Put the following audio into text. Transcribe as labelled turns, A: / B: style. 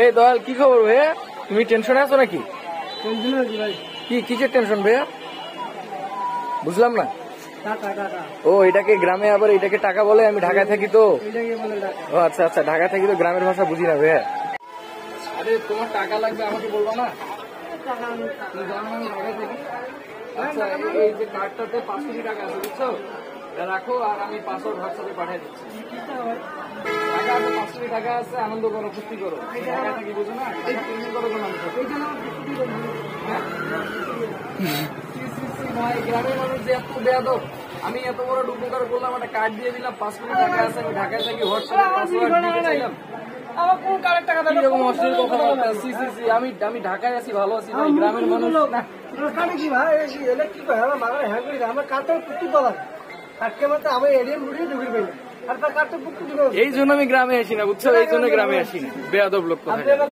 A: এই দয়াল, কি খবর ভাইয়া? তুমি টেনশনে আছো নাকি? কি কিসের টেনশন ভাইয়া? বুঝলাম না। ও, এটাকে গ্রামে আবার এটাকে টাকা বলে? আমি ঢাকায় থাকি তো। ও আচ্ছা আচ্ছা, ঢাকায় থাকি তো গ্রামের ভাষা বুঝি না ভাইয়া। আরে তোমার টাকা লাগবে, আমাকে বলবা না? তুমি জানো না আমি ঢাকায় থাকি। আচ্ছা, এই যে কার্ডটাতে 5 কোটি টাকা আছে, বুঝছো? এটা রাখো, আর আমি পাসওয়ার্ড হোয়াটসঅ্যাপে পাঠিয়ে দিচ্ছি। টাকা আছে, 5 কোটি টাকা আছে, আনন্দ করো, ফুর্তি করো। ঢাকায় থাকি, বুঝো না? টাকা পেমেন্ট করো কোনো মানুষ। ভাই, গ্রামের মানুষ যে এত বেয়াদব। আমি এত বড় উপকার করলাম, একটা কার্ড দিয়ে দিলাম, 5 কোটি টাকা আছে, আমি ঢাকায় থাকি, হোয়াটসঅ্যাপে পাসওয়ার্ড দিতে চাইলাম। আমি ঢাকায় আছি, ভালো আছি ভাই, গ্রামের মানুষ না। এই জন্য আমি গ্রামে আসি না, বুঝছো? এই জন্য গ্রামে আসি না, বেয়াদব লোক।